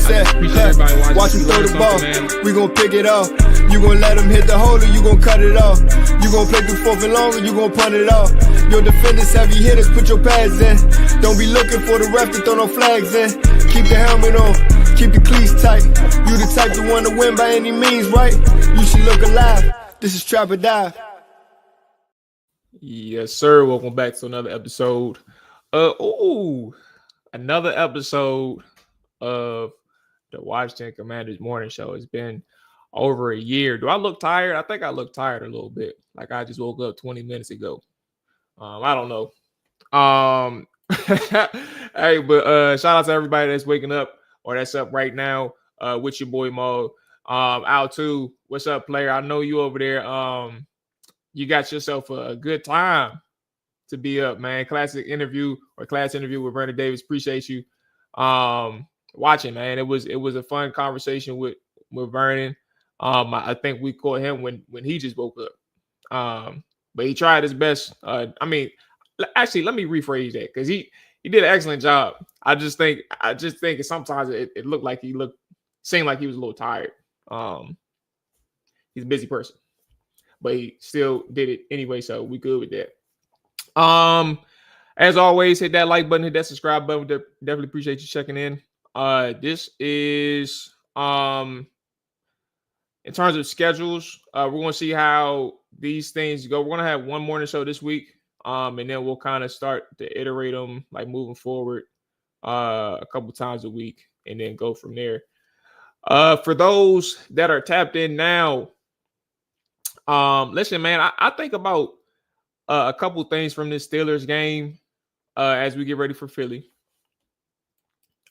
said, watch him throw the ball. We gon' pick it off. You gon' let him hit the hole or you gon' cut it off. You gon' play through fourth and long or you gon' punt it off. Your defenders, heavy hitters, put your pads in. Don't be looking for the ref to throw no flags in. Keep the helmet on, keep the cleats tight. You the type to want to win by any means, right? You should look alive. This is Trap or Dive. Yes, sir. Welcome back to another episode. Another episode of the Washington Commanders Morning Show. It's been over a year. Do I look tired? I think I look tired a little bit. Like I just woke up 20 minutes ago. I don't know. Hey, but shout out to everybody that's waking up or that's up right now with your boy Mo. Al too. What's up, player? I know you over there. You got yourself a good time to be up, man. Class interview with Vernon Davis. Appreciate you watching, man. It was a fun conversation with Vernon. I think we caught him when he just woke up. But he tried his best. Actually, let me rephrase that because he did an excellent job. I just think sometimes it looked like seemed like he was a little tired. He's a busy person, but he still did it anyway. So we good with that. As always, hit that like button, hit that subscribe button. Definitely appreciate you checking in. This is in terms of schedules, we're gonna see how these things go. We're gonna have one morning show this week, and then we'll kind of start to iterate them like moving forward a couple times a week, and then go from there. For those that are tapped in now, listen, man, I think about a couple things from this Steelers game as we get ready for Philly.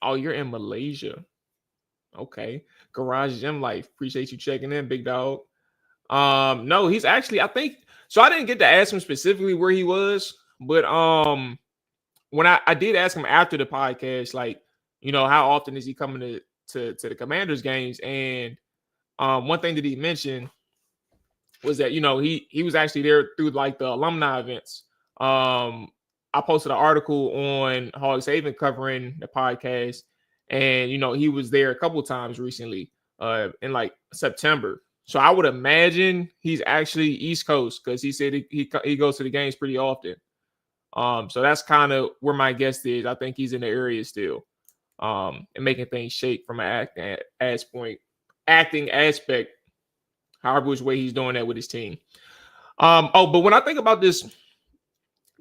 Oh, you're in Malaysia. Okay. Garage Gym Life. Appreciate you checking in, big dog. No, he's actually, I think, so I didn't get to ask him specifically where he was, but when I did ask him after the podcast, like, you know, how often is he coming to the Commanders games? And one thing that he mentioned was that, you know, he was actually there through like the alumni events. I posted an article on Hogs Haven covering the podcast, and you know, he was there a couple times recently in like September. So I would imagine he's actually East Coast because he said he goes to the games pretty often. So that's kind of where my guess is. I think he's in the area still, and making things shake from an acting aspect. However which way he's doing that with his team. But when I think about this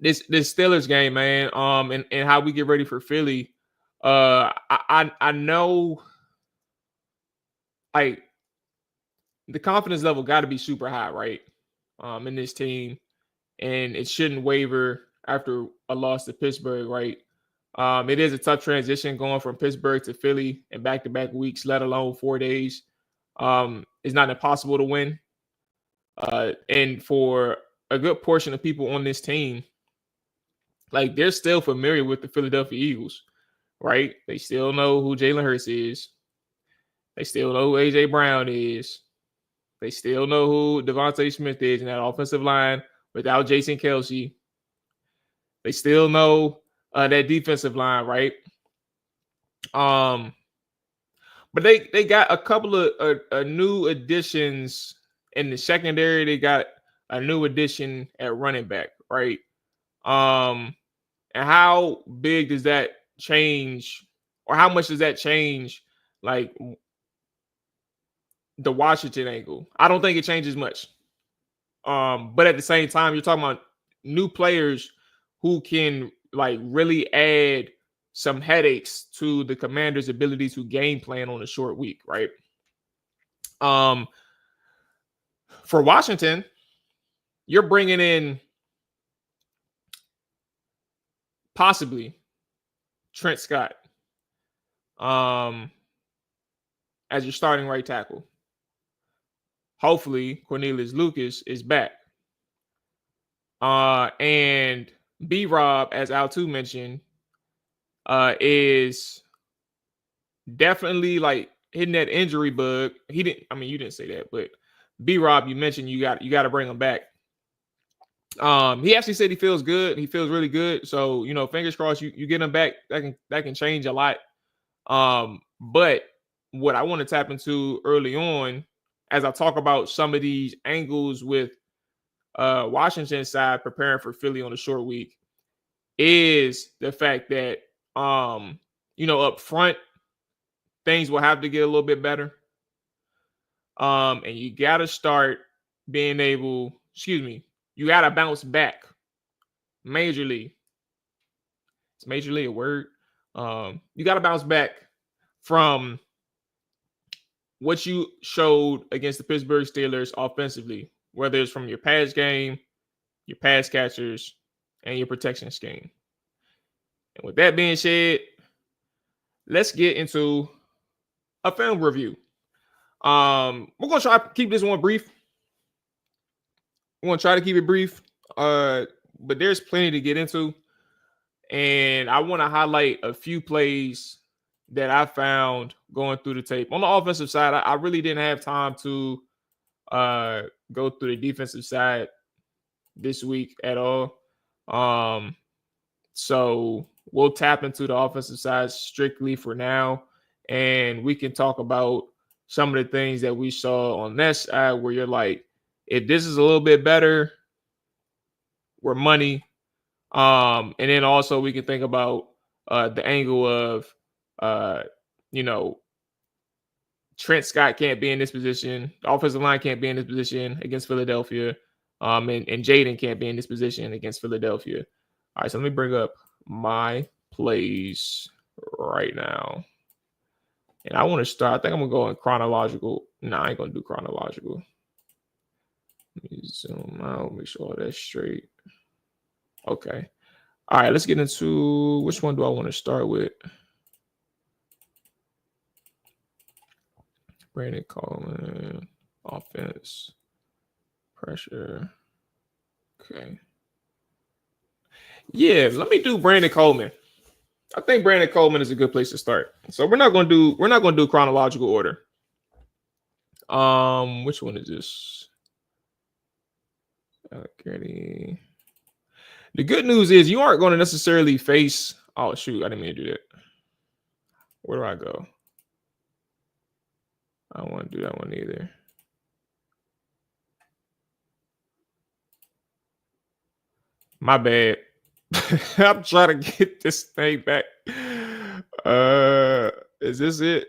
Steelers game, man, and how we get ready for Philly, I know like the confidence level got to be super high, right? In this team, and it shouldn't waver after a loss to Pittsburgh, right? It is a tough transition going from Pittsburgh to Philly in back-to-back weeks, let alone 4 days. It's not impossible to win. And for a good portion of people on this team, like they're still familiar with the Philadelphia Eagles, right? They still know who Jalen Hurts is. They still know who A.J. Brown is. They still know who Devontae Smith is in that offensive line without Jason Kelce. They still know that defensive line, right? But they got a couple of new additions in the secondary. They got a new addition at running back, right? And how big does that change, or how much does that change, like the Washington angle? I don't think it changes much. But at the same time, you're talking about new players who can like really add some headaches to the Commanders' ability to game plan on a short week, right? For Washington, you're bringing in possibly Trent Scott as your starting right tackle. Hopefully, Cornelius Lucas is back. And B-Rob, as Al2 mentioned, is definitely like hitting that injury bug. You didn't say that, but B-Rob, you mentioned you got to bring him back. He actually said he feels good. He feels really good. So, you know, fingers crossed you get him back. That can change a lot. But what I want to tap into early on as I talk about some of these angles with Washington side preparing for Philly on a short week is the fact that up front things will have to get a little bit better. And you gotta start being able, you gotta bounce back majorly. It's majorly a word. You gotta bounce back from what you showed against the Pittsburgh Steelers offensively, whether it's from your pass game, your pass catchers, and your protection scheme. And with that being said, let's get into a film review. We're gonna try to keep this one brief. We're gonna try to keep it brief. But there's plenty to get into. And I want to highlight a few plays that I found going through the tape. On the offensive side, I really didn't have time to go through the defensive side this week at all. So we'll tap into the offensive side strictly for now. And we can talk about some of the things that we saw on that side where you're like, if this is a little bit better, we're money. And then also we can think about the angle of, Trent Scott can't be in this position. The offensive line can't be in this position against Philadelphia. And Jaden can't be in this position against Philadelphia. All right, so let me bring up my plays right now. And I want to start. I think I'm going to go in chronological. No, I ain't going to do chronological. Let me zoom out, make sure all that's straight. Okay. All right, let's get into which one do I want to start with? Brandon Coleman, offense, pressure. Okay. Yeah, let me do Brandon Coleman. I think Brandon Coleman is a good place to start. So we're not going to do chronological order. Which one is this? Okay. The good news is you aren't going to necessarily face. Oh shoot, I didn't mean to do that. Where do I go? I don't want to do that one either. My bad. I'm trying to get this thing back. Is this it?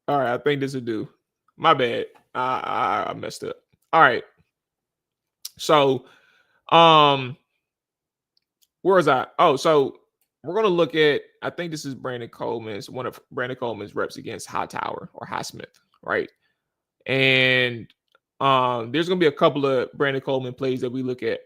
All right, I think this will do. My bad. I messed up. All right. So, where was I? Oh, so we're gonna look at. I think this is Brandon Coleman's one of Brandon Coleman's reps against Hightower or Highsmith, right? And there's gonna be a couple of Brandon Coleman plays that we look at.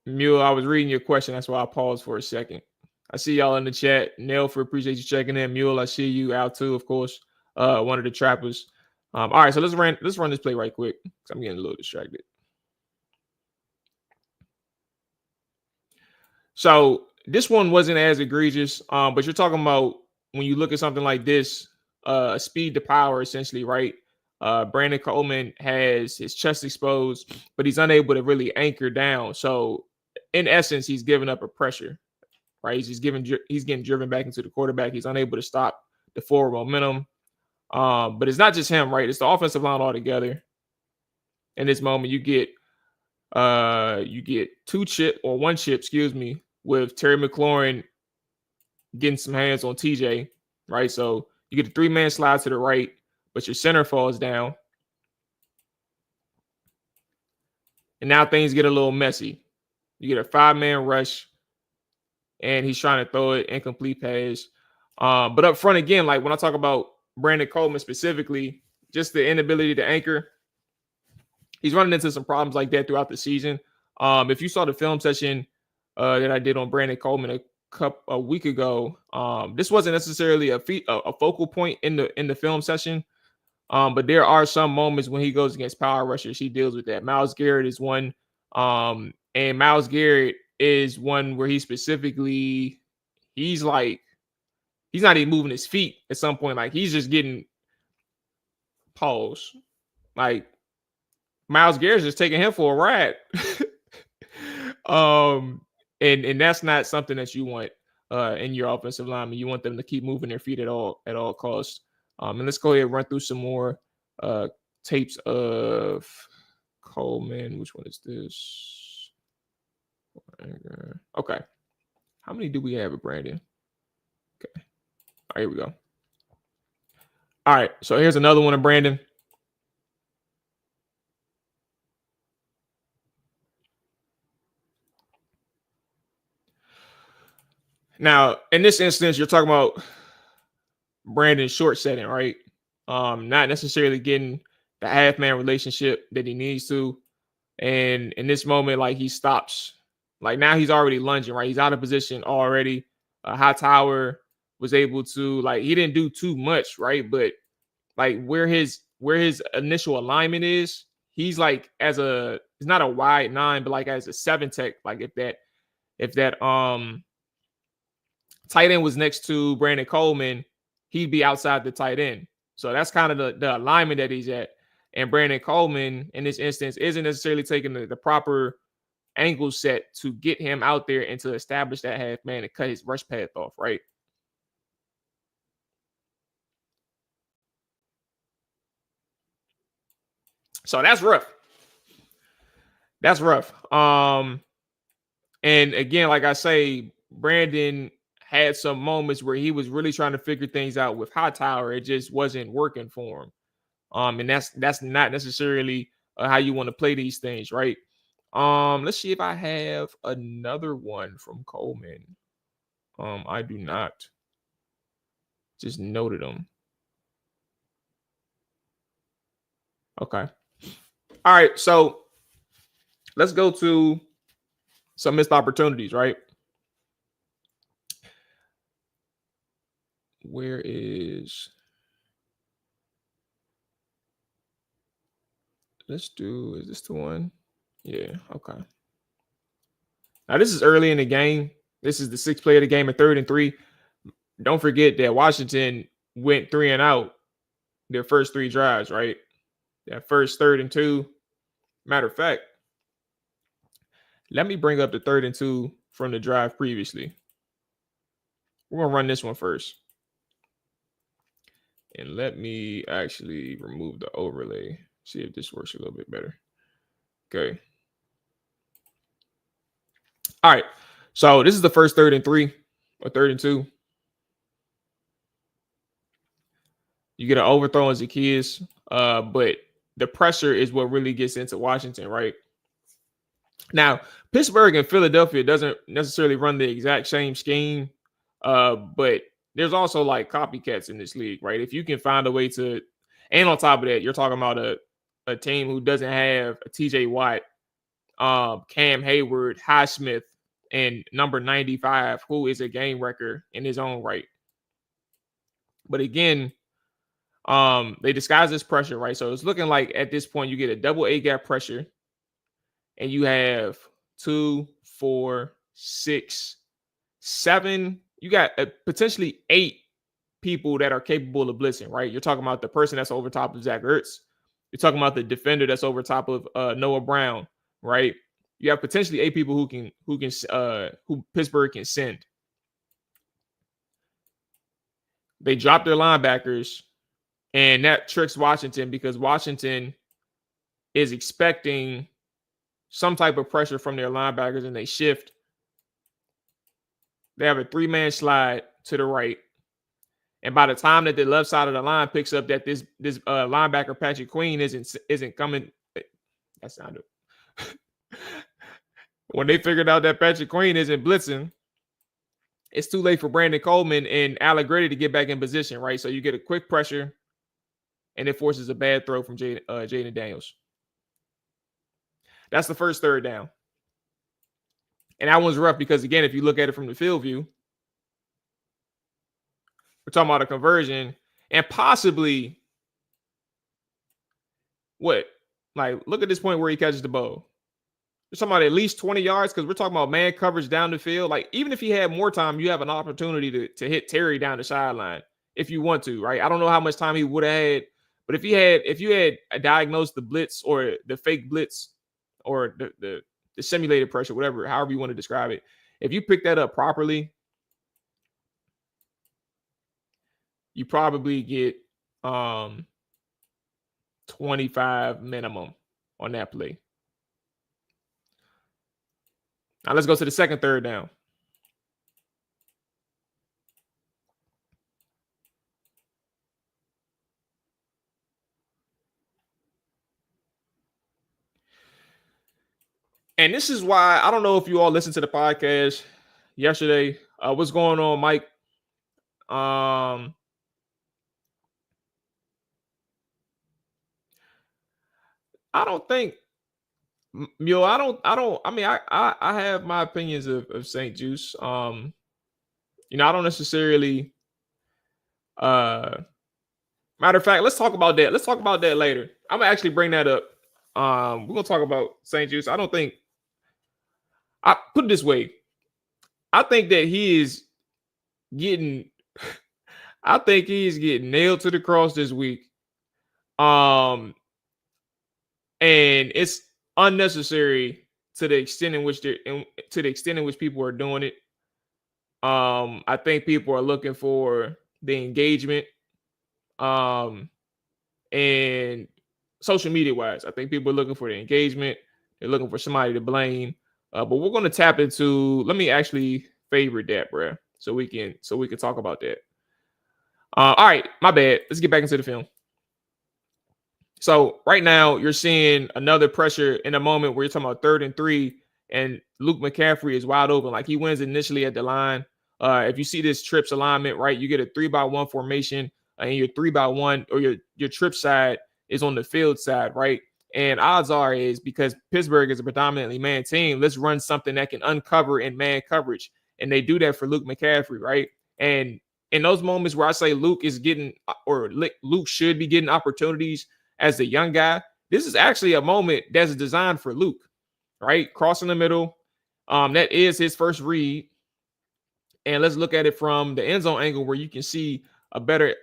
Mule, I was reading your question. That's why I paused for a second. I see y'all in the chat. Nelford, appreciate you checking in. Mule, I see you out too, of course. One of the trappers. All right, so let's run this play right quick because I'm getting a little distracted. So this one wasn't as egregious, but you're talking about when you look at something like this, speed to power, essentially, right? Brandon Coleman has his chest exposed, but he's unable to really anchor down. So in essence, he's giving up a pressure, right? He's getting driven back into the quarterback. He's unable to stop the forward momentum. But it's not just him, right? It's the offensive line altogether. In this moment, you get one chip, with Terry McLaurin getting some hands on TJ, right? So you get a 3-man slide to the right, but your center falls down. And now things get a little messy. You get a 5-man rush, and he's trying to throw it incomplete pass. But up front again, like when I talk about Brandon Coleman specifically, just the inability to anchor, he's running into some problems like that throughout the season. If you saw the film session that I did on Brandon Coleman a week ago, this wasn't necessarily a focal point in the film session, but there are some moments when he goes against power rushers, he deals with that. Myles Garrett is one, and Myles Garrett is one where he's not even moving his feet at some point. Like he's just getting pause. Like Myles Garrett's just taking him for a ride. And that's not something that you want in your offensive lineman. You want them to keep moving their feet at all costs. And let's go ahead and run through some more tapes of Coleman. Which one is this? Okay. How many do we have of Brandon? Okay. All right, here we go. All right. So here's another one of Brandon. Now, in this instance, you're talking about Brandon short setting, right? Not necessarily getting the half man relationship that he needs to. And in this moment, like he stops. Like now he's already lunging, right? He's out of position already. Hightower was able to, like, he didn't do too much, right? But like where his initial alignment is, he's like it's not a wide 9, but like as a 7 tech. Like if that tight end was next to Brandon Coleman, he'd be outside the tight end. So that's kind of the alignment that he's at. And Brandon Coleman, in this instance, isn't necessarily taking the proper angle set to get him out there and to establish that half man and cut his rush path off, right? So that's rough. That's rough. And again, like I say, Brandon had some moments where he was really trying to figure things out with Hightower. It just wasn't working for him. And that's not necessarily how you want to play these things, right? Let's see if I have another one from Coleman. I do not. Just noted them. Okay. All right, so let's go to some missed opportunities, right? Where is is this the one? Yeah, okay. Now this is early in the game. This is the 6th play of the game at 3rd and 3. Don't forget that Washington went 3 and out their first 3 drives, right? That first 3rd and 2. Matter of fact, let me bring up the 3rd and 2 from the drive previously. We're gonna run this one first. And let me actually remove the overlay. See if this works a little bit better. Okay. All right. So this is the first 3rd and 3 or 3rd and 2. You get an overthrow on Zacchaeus, but the pressure is what really gets into Washington, right? Now, Pittsburgh and Philadelphia doesn't necessarily run the exact same scheme, but there's also like copycats in this league, right? If you can find a way to, and on top of that, you're talking about a team who doesn't have a TJ Watt, Cam Hayward, Highsmith, and number 95, who is a game wrecker in his own right. But again, they disguise this pressure, right? So it's looking like at this point you get a double A gap pressure, and you have 2, 4, 6, 7. You got potentially 8 people that are capable of blitzing, right? You're talking about the person that's over top of Zach Ertz. You're talking about the defender that's over top of Noah Brown, right? You have potentially 8 people who Pittsburgh can send. They drop their linebackers, and that tricks Washington because Washington is expecting some type of pressure from their linebackers, and they shift. They have a 3-man slide to the right. And by the time that the left side of the line picks up that this linebacker Patrick Queen isn't coming, that's not it. When they figured out that Patrick Queen isn't blitzing, it's too late for Brandon Coleman and Alec Grady to get back in position, right? So you get a quick pressure, and it forces a bad throw from Jaden Daniels. That's the first 3rd down. And that one's rough because, again, if you look at it from the field view, we're talking about a conversion and possibly what? Like, look at this point where he catches the ball. We're talking about at least 20 yards because we're talking about man coverage down the field. Like, even if he had more time, you have an opportunity to hit Terry down the sideline if you want to, right? I don't know how much time he would have had, but if you had diagnosed the blitz or the fake blitz or the simulated pressure, however you want to describe it, if you pick that up properly, you probably get 25 minimum on that play. Now let's go to the second third down. And this is why I don't know if you all listened to the podcast yesterday. What's going on, Mike? I don't think I mean, I have my opinions of St. Juice. I don't necessarily matter of fact, let's talk about that. Let's talk about that later. I'm gonna actually bring that up. We're gonna talk about St. Juice. I put it this way. I think that he is getting I think he's getting nailed to the cross this week. And it's unnecessary to the extent in which people are doing it. I think people are looking for the engagement. And social media wise, I think people are looking for the engagement. They're looking for somebody to blame. But we're going to tap into. Let me actually favorite that, bro, so we can talk about that. All right, my bad. Let's get back into the film. So right now you're seeing another pressure in a moment where you're talking about 3rd and 3, and Luke McCaffrey is wide open. Like, he wins initially at the line. If you see this trips alignment, right, you get a 3-by-1 formation, and your 3-by-1 or your trip side is on the field side, right? And odds are is because Pittsburgh is a predominantly man team, let's run something that can uncover in man coverage. And they do that for Luke McCaffrey, right? And in those moments where I say Luke is getting, or Luke should be getting opportunities as a young guy, this is actually a moment that's designed for Luke, right? Crossing the middle. That is his first read. And let's look at it from the end zone angle where you can see a better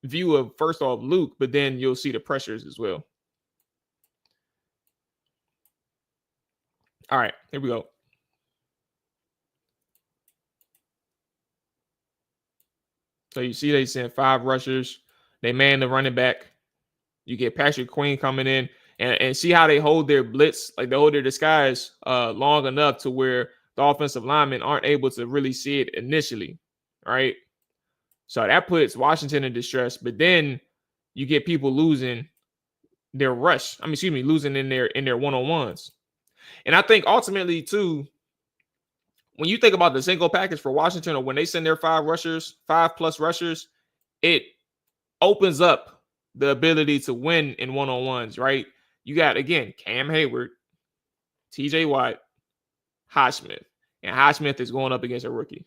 view of, first off, Luke, but then you'll see the pressures as well. All right, here we go. So you see they sent 5 rushers. They man the running back. You get Patrick Queen coming in, and see how they hold their blitz, like they hold their disguise long enough to where the offensive linemen aren't able to really see it initially, right? So that puts Washington in distress. But then you get people losing their rush. Losing in their one-on-ones. And I think ultimately too, when you think about the single package for Washington, or when they send their 5+ rushers, it opens up the ability to win in one-on-ones, right? You got, again, Cam Hayward, TJ Watt, Highsmith. And Highsmith is going up against a rookie.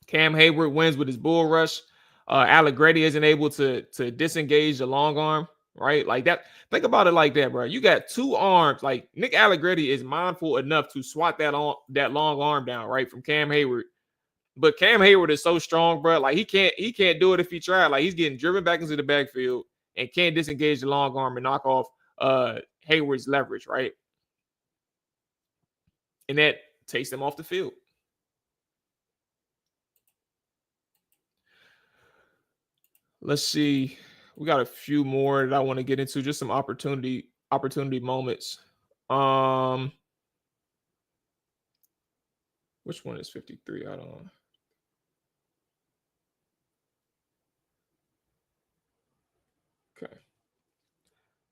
Cam Hayward wins with his bull rush. Allegretti isn't able to disengage the long arm, right? Like that. Think about it like that, bro. You got 2 arms. Like, Nick Allegretti is mindful enough to swat that long arm down, right, from Cam Hayward. But Cam Hayward is so strong, bro. Like, he can't do it if he tried. Like, he's getting driven back into the backfield and can't disengage the long arm and knock off Hayward's leverage, right? And that takes them off the field. Let's see. We got a few more that I want to get into. Just some opportunity moments. Which one is 53? I don't know. Okay.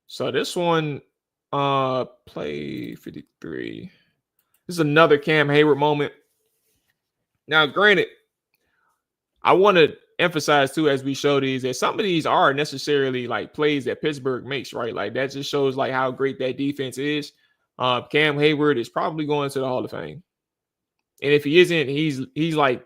So this one, play 53. This is another Cam Hayward moment. Now, granted, I want to emphasize too, as we show these, that some of these are necessarily like plays that Pittsburgh makes, right? Like, that just shows like how great that defense is. Cam Hayward is probably going to the Hall of Fame. And if he isn't, he's like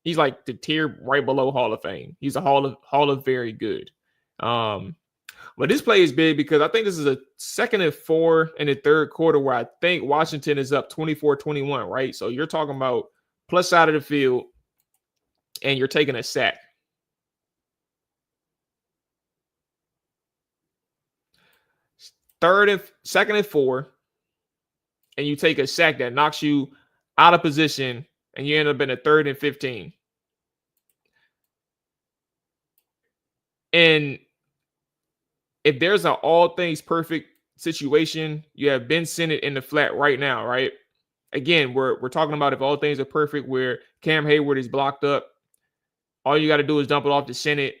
the tier right below Hall of Fame. He's a Hall of very good. But this play is big because I think this is a 2nd and 4 in the 3rd quarter where I think Washington is up 24-21, right? So you're talking about plus side of the field, and you're taking a sack. Second and 4. and you take a sack that knocks you out of position and you end up in a 3rd and 15. And if there's an all things perfect situation, you have Ben Sinnott in the flat right now, right? Again, we're talking about if all things are perfect, where Cam Hayward is blocked up, all you got to do is dump it off to Sinnott.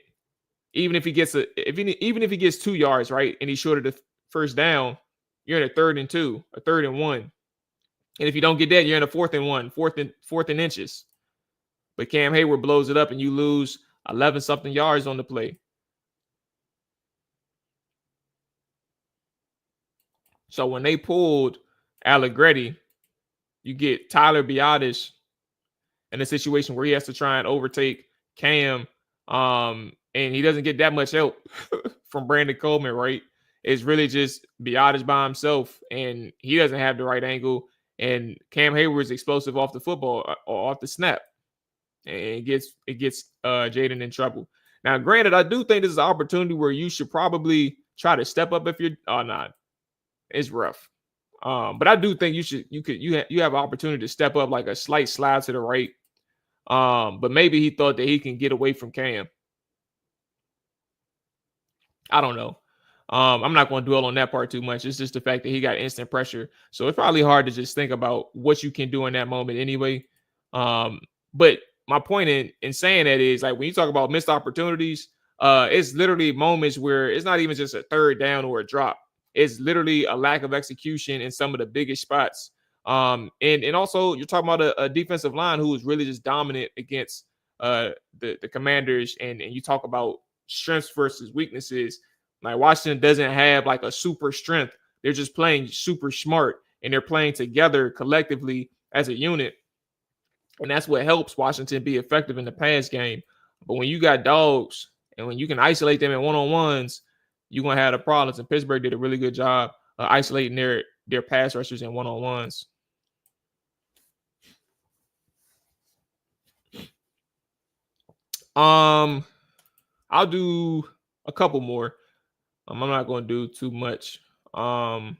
Even if he gets even if he gets 2 yards, right, and he's short of the first down, you're in a 3rd and 2, a 3rd and 1. And if you don't get that, you're in a 4th and 1, fourth and inches. But Cam Hayward blows it up and you lose 11 something yards on the play. So when they pulled Allegretti, you get Tyler Biadasz in a situation where he has to try and overtake Cam, and he doesn't get that much help from Brandon Coleman, right? It's really just Biadasz by himself, and he doesn't have the right angle. And Cam Hayward is explosive off the football or off the snap, and it gets Jaden in trouble. Now, granted, I do think this is an opportunity where you should probably try to step up if you're not. It's rough. But I do think you have an opportunity to step up, like a slight slide to the right. But maybe he thought that he can get away from Cam. I don't know. I'm not going to dwell on that part too much. It's just the fact that he got instant pressure. So it's probably hard to just think about what you can do in that moment anyway. But my point in saying that is, like, when you talk about missed opportunities, it's literally moments where it's not even just a 3rd down or a drop. It's literally a lack of execution in some of the biggest spots. And also you're talking about a defensive line who is really just dominant against the Commanders, and you talk about strengths versus weaknesses. Like, Washington doesn't have like a super strength. They're just playing super smart, and they're playing together collectively as a unit. And that's what helps Washington be effective in the pass game. But when you got dogs and when you can isolate them in one-on-ones, you're going to have the problems. And Pittsburgh did a really good job isolating their pass rushers in one-on-ones. I'll do a couple more. I'm not going to do too much. Too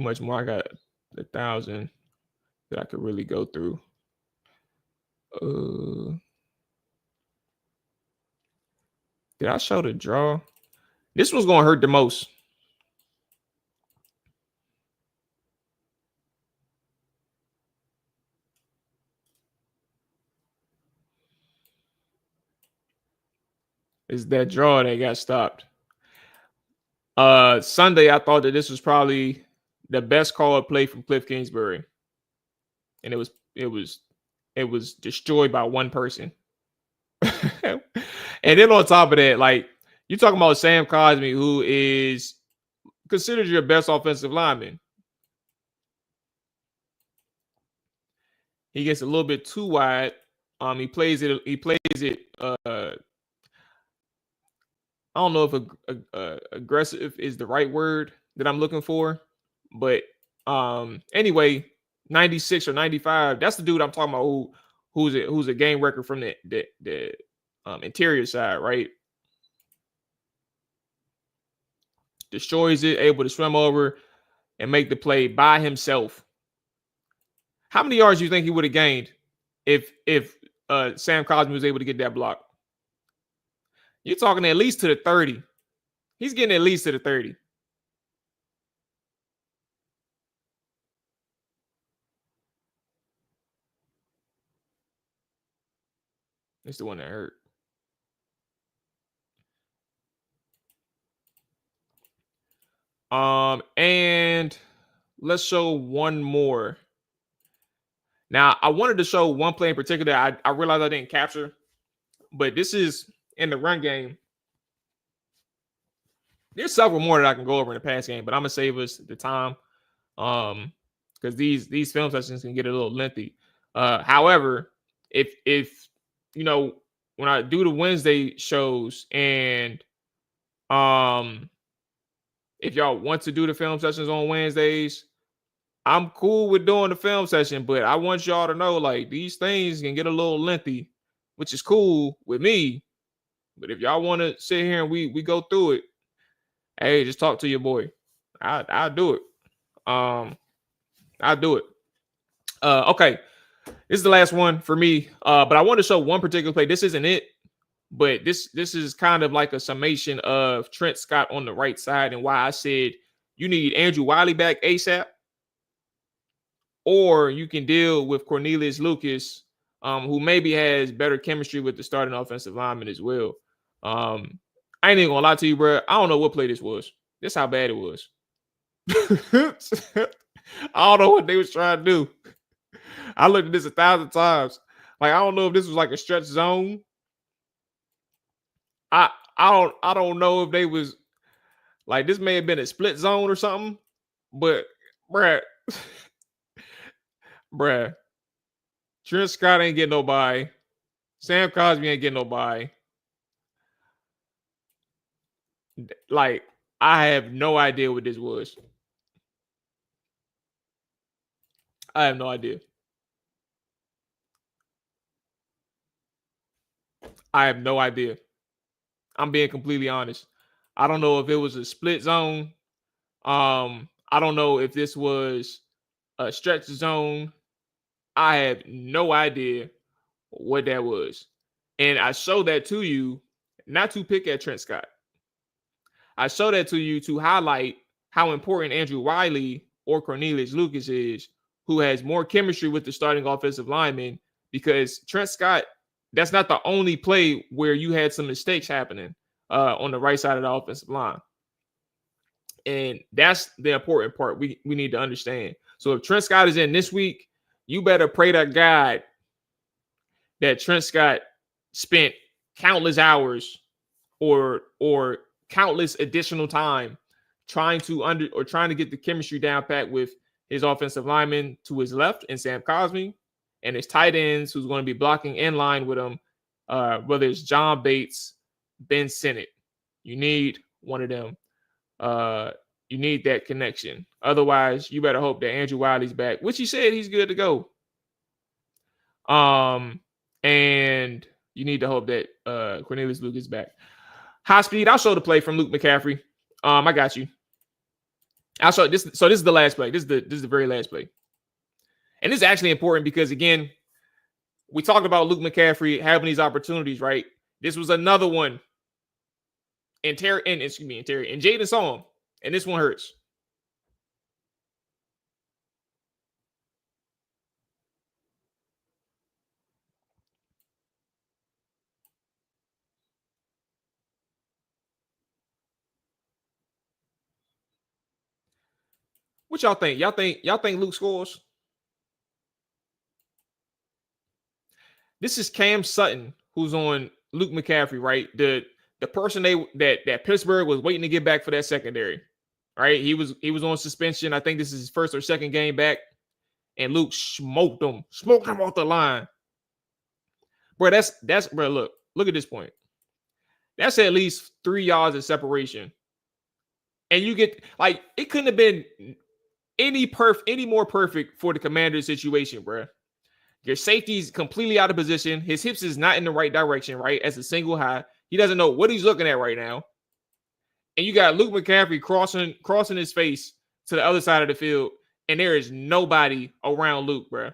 much more. I got 1,000 that I could really go through. Did I show the draw? This one's going to hurt the most. Is that draw that got stopped. Sunday, I thought that this was probably the best called play from Cliff Kingsbury. And it was destroyed by one person. And then on top of that, like, you're talking about Sam Cosmi, who is considered your best offensive lineman. He gets a little bit too wide. He plays it. I don't know if aggressive is the right word that I'm looking for, but anyway, 96 or 95. That's the dude I'm talking about who's a game record from the interior side, right? Destroys it, able to swim over and make the play by himself. How many yards do you think he would have gained if Sam Cosmi was able to get that block? You're talking at least to the 30. He's getting at least to the 30. It's the one that hurt. And let's show one more. Now, I wanted to show one play in particular I realized I didn't capture, but this is in the run game. There's several more that I can go over in the pass game, but I'm gonna save us the time, because these film sessions can get a little lengthy. However, if you know, when I do the Wednesday shows, and if y'all want to do the film sessions on Wednesdays, I'm cool with doing the film session, but I want y'all to know, like, these things can get a little lengthy, which is cool with me. But if y'all want to sit here and we go through it, hey, just talk to your boy. I'll do it. I'll do it. Okay. This is the last one for me. But I want to show one particular play. This isn't it, but this is kind of like a summation of Trent Scott on the right side and why I said you need Andrew Wiley back ASAP, or you can deal with Cornelius Lucas, who maybe has better chemistry with the starting offensive lineman as well. I ain't even gonna lie to you, bro. I don't know what play this was. That's how bad it was. I don't know what they was trying to do. I looked at this 1,000 times. Like, I don't know if this was like a stretch zone. I don't know if they was like, this may have been a split zone or something. But bruh, bruh, Trent Scott ain't getting nobody. Sam Cosby ain't getting nobody. Like, I have no idea what this was. I have no idea. I have no idea. I'm being completely honest. I don't know if it was a split zone. I don't know if this was a stretch zone. I have no idea what that was. And I show that to you, not to pick at Trent Scott. I show that to you to highlight how important Andrew Wiley or Cornelius Lucas is, who has more chemistry with the starting offensive lineman, because Trent Scott, that's not the only play where you had some mistakes happening on the right side of the offensive line. And that's the important part we need to understand. So if Trent Scott is in this week, you better pray to God that Trent Scott spent countless hours or countless additional time trying to get the chemistry down pat with his offensive lineman to his left and Sam Cosmi, and his tight ends who's going to be blocking in line with him, whether it's John Bates, Ben Sinnott. You need one of them. You need that connection. Otherwise, you better hope that Andrew Wiley's back, which he said he's good to go. And you need to hope that Cornelius Lucas is back. High speed. I'll show the play from Luke McCaffrey. I got you. I'll show this. So this is the last play. This is the very last play. And this is actually important because, again, we talked about Luke McCaffrey having these opportunities, right? This was another one. And Jaden saw him. And this one hurts. What y'all think? Y'all think Luke scores? This is Cam Sutton, who's on Luke McCaffrey, right? The person that Pittsburgh was waiting to get back for that secondary, right? He was on suspension. I think this is his first or second game back, and Luke smoked him off the line. Bro, that's bro. Look at this point. That's at least 3 yards of separation, and you get like it couldn't have been any more perfect for the Commanders situation, bro. Your safety's completely out of position. His hips is not in the right direction, right? As a single high. He doesn't know what he's looking at right now. And you got Luke McCaffrey crossing his face to the other side of the field, and there is nobody around Luke, bro.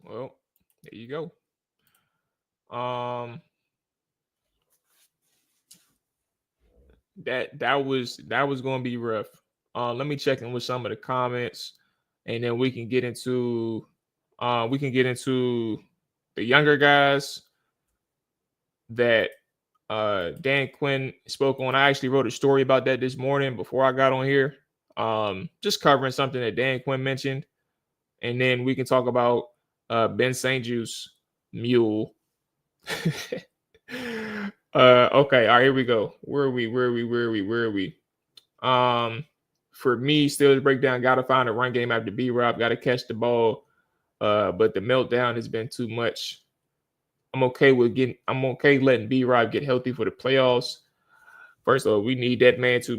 Well, there you go. That was going to be rough. Let me check in with some of the comments, and then we can get into the younger guys that Dan Quinn spoke on. I actually wrote a story about that this morning before I got on here. Just covering something that Dan Quinn mentioned, and then we can talk about Ben St. Juice Mule. Okay, all right, here we go. Where are we? For me, Steelers breakdown, gotta find a run game after B-Rob, gotta catch the ball. But the meltdown has been too much. I'm okay letting B-Rob get healthy for the playoffs. First of all, we need that man to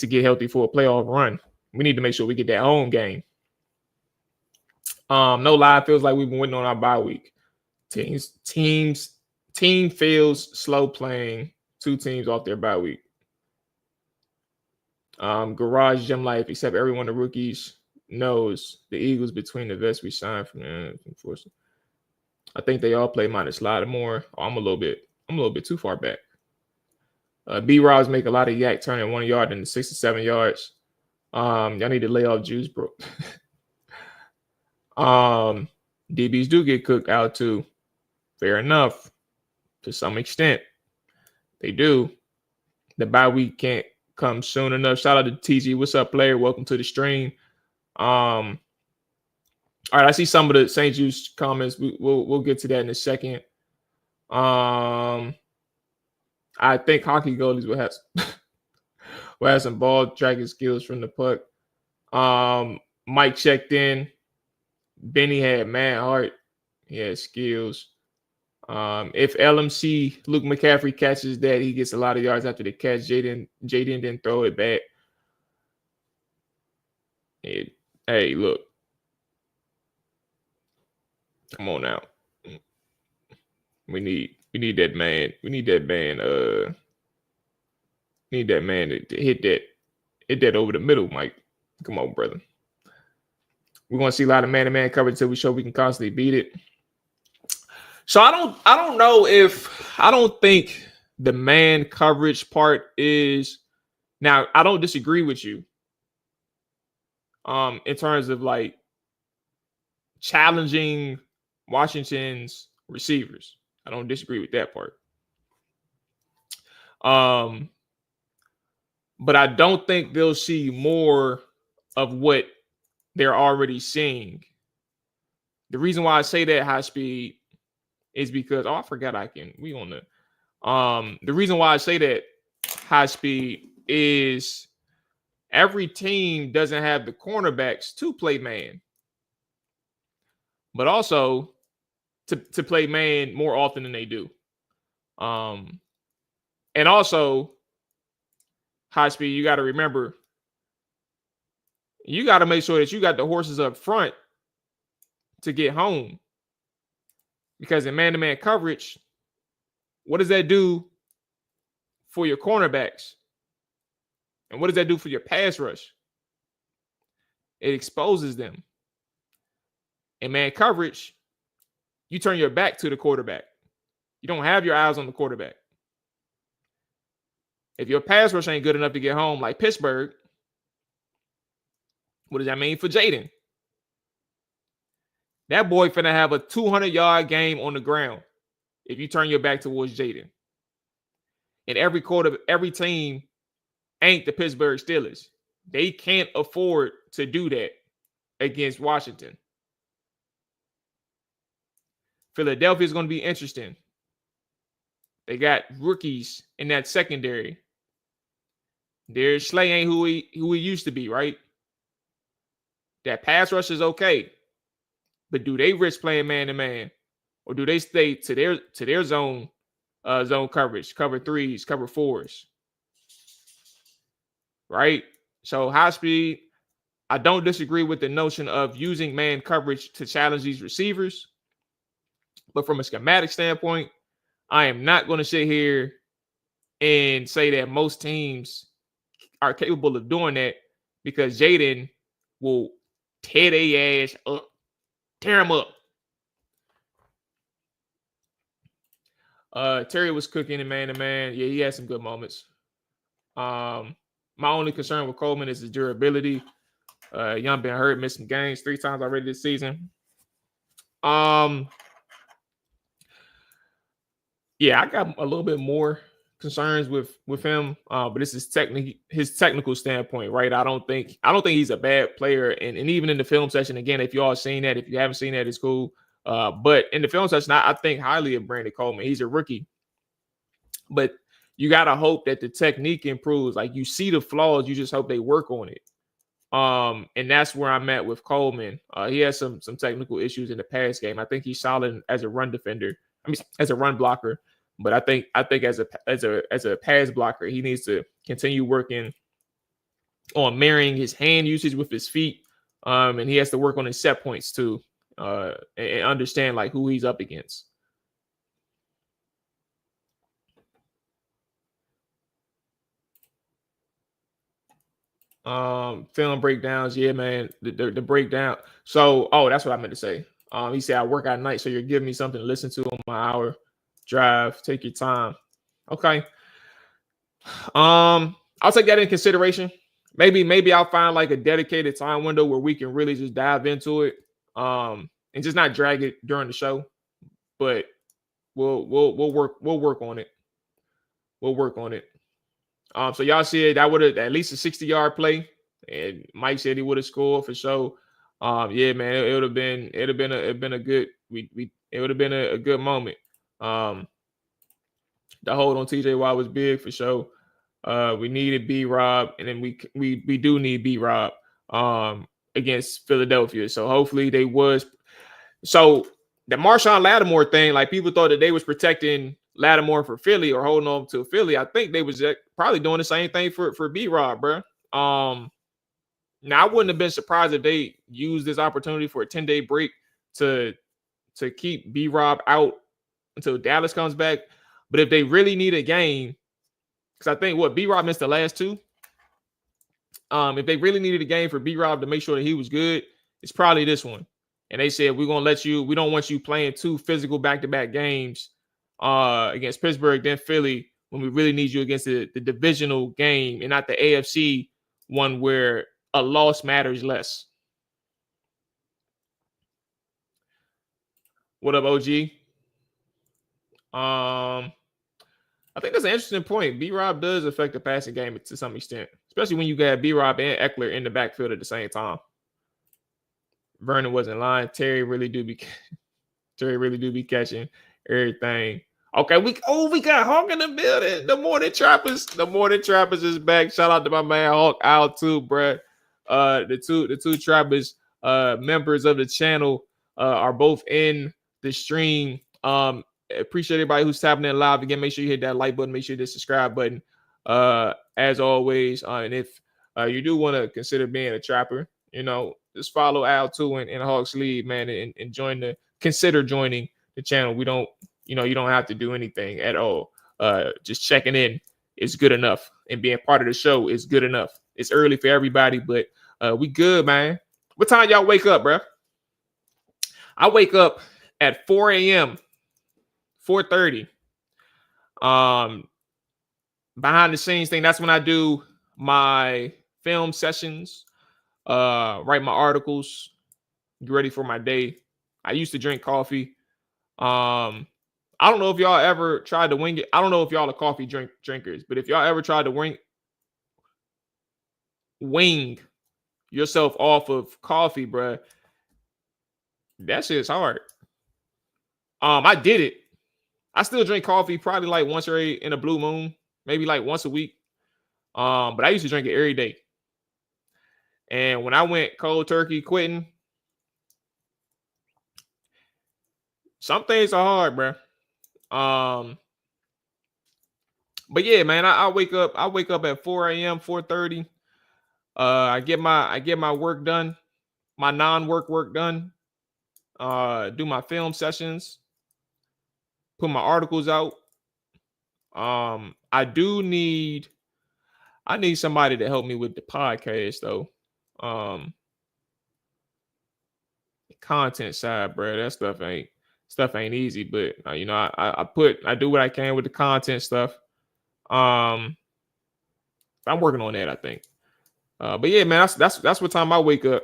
get healthy for a playoff run. We need to make sure we get that home game. No lie, it feels like we've been waiting on our bye week. Team feels slow playing 2 teams off their bye week. Garage Gym Life, except everyone the rookies knows the Eagles between the vets we signed from them. Unfortunately, I think they all play minus Lattimore. I'm a little bit too far back. B-Rods make a lot of yak turning 1 yard into 6 to 7 yards. Y'all need to lay off juice, bro. DBs do get cooked out too. Fair enough. To some extent. They do. The bye week can't come soon enough. Shout out to TG. What's up, player? Welcome to the stream. All right, I see some of the St. Juice comments. We'll get to that in a second. I think hockey goalies will have some ball tracking skills from the puck. Mike checked in. Benny had mad heart. He had skills. If LMC Luke McCaffrey catches that, he gets a lot of yards after the catch. Jaden didn't throw it back. Hey, look. Come on now. We need that man. We need that man. Need that man to hit that over the middle, Mike. Come on, brother. We're gonna see a lot of man-to-man coverage until we show we can constantly beat it. So I don't know if I don't think the man coverage part is now. I don't disagree with you. In terms of like challenging Washington's receivers, I don't disagree with that part. But I don't think they'll see more of what they're already seeing. The reason why I say that high speed is because I forgot we on the reason why I say that high speed is every team doesn't have the cornerbacks to play man, but also to play man more often than they do. And also high speed, you got to remember, you got to make sure that you got the horses up front to get home. Because in man-to-man coverage, what does that do for your cornerbacks? And what does that do for your pass rush? It exposes them. In man coverage, you turn your back to the quarterback. You don't have your eyes on the quarterback. If your pass rush ain't good enough to get home like Pittsburgh, what does that mean for Jaden? That boy finna have a 200-yard game on the ground if you turn your back towards Jaden. And every team ain't the Pittsburgh Steelers. They can't afford to do that against Washington. Philadelphia is going to be interesting. They got rookies in that secondary. Darius Slay ain't who he used to be, right? That pass rush is okay. But do they risk playing man-to-man? Or do they stay to their zone coverage, cover 3s, cover 4s? Right? So high speed, I don't disagree with the notion of using man coverage to challenge these receivers. But from a schematic standpoint, I am not going to sit here and say that most teams are capable of doing that because Jaden will tear their ass up. Tear him up. Terry was cooking in man-to-man. Yeah, he had some good moments. My only concern with Coleman is his durability. Young been hurt, missed some games 3 times already this season. Yeah, I got a little bit more concerns with him, but this is his technical standpoint, right? I don't think he's a bad player, and even in the film session, again, if you all seen that, if you haven't seen that, it's cool. But in the film session, I think highly of Brandon Coleman. He's a rookie, but you gotta hope that the technique improves. Like you see the flaws, you just hope they work on it. And that's where I'm at with Coleman. He has some technical issues in the pass game. I think he's solid as a run defender. I mean, as a run blocker. But I think as a pass blocker, he needs to continue working on marrying his hand usage with his feet. And he has to work on his set points too, and understand like who he's up against. Film breakdowns, yeah, man. The breakdown. So, that's what I meant to say. He said I work at night, so you're giving me something to listen to on my hour drive. Take your time. Okay. I'll take that in consideration. Maybe I'll find like a dedicated time window where we can really just dive into it. And just not drag it during the show. But we'll work on it. We'll work on it. So y'all said that would have at least a 60-yard play, and Mike said he would have scored for sure. Yeah, man, it would have been a good it would have been a good moment. The hold on TJ Watt was big for sure. We needed B Rob, and then we do need B Rob against Philadelphia. So hopefully they was so the Marshawn Lattimore thing, like people thought that they was protecting Lattimore for Philly or holding on to Philly. I think they was probably doing the same thing for B Rob, bro. Now I wouldn't have been surprised if they used this opportunity for a 10-day break to keep B Rob out until Dallas comes back. But if they really need a game, because I think B Rob missed the last two. If they really needed a game for B Rob to make sure that he was good, it's probably this one. And they said, we don't want you playing two physical back-to-back games against Pittsburgh, then Philly, when we really need you against the divisional game and not the AFC one where a loss matters less. What up, OG? I think that's an interesting point. B-Rob does affect the passing game to some extent, especially when you got B-Rob and Eckler in the backfield at the same time. Vernon wasn't lying. Terry really do be catching everything. Okay, we got Hawk in the building. The Morning Trappers is back. Shout out to my man Hawk out too, bro. The two Trappers members of the channel are both in the stream. Appreciate everybody who's tapping in live again. Make sure you hit that like button. Make sure you hit the subscribe button. As always, and if you do want to consider being a trapper, just follow Al too in Hawks League, man, and consider joining the channel. We don't, you don't have to do anything at all. Just checking in is good enough, and being part of the show is good enough. It's early for everybody, but we good, man. What time y'all wake up, bro? I wake up at 4 a.m. 4:30. Behind the scenes thing, that's when I do my film sessions, write my articles, get ready for my day. I used to drink coffee. I don't know if y'all ever tried to wing it. I don't know if y'all are coffee drinkers, but if y'all ever tried to wing yourself off of coffee, bruh, that shit's hard. I did it. I still drink coffee probably like once in a blue moon, maybe like once a week. But I used to drink it every day. And when I went cold turkey quitting, some things are hard, bro. But yeah, man, I wake up at 4 a.m., 4:30. I get my work done, my non-work work done. Do my film sessions, put my articles out. I need somebody to help me with the podcast though. The content side, bro, that stuff ain't easy, but I do what I can with the content stuff. I'm working on that, I think. But yeah, man, that's what time I wake up.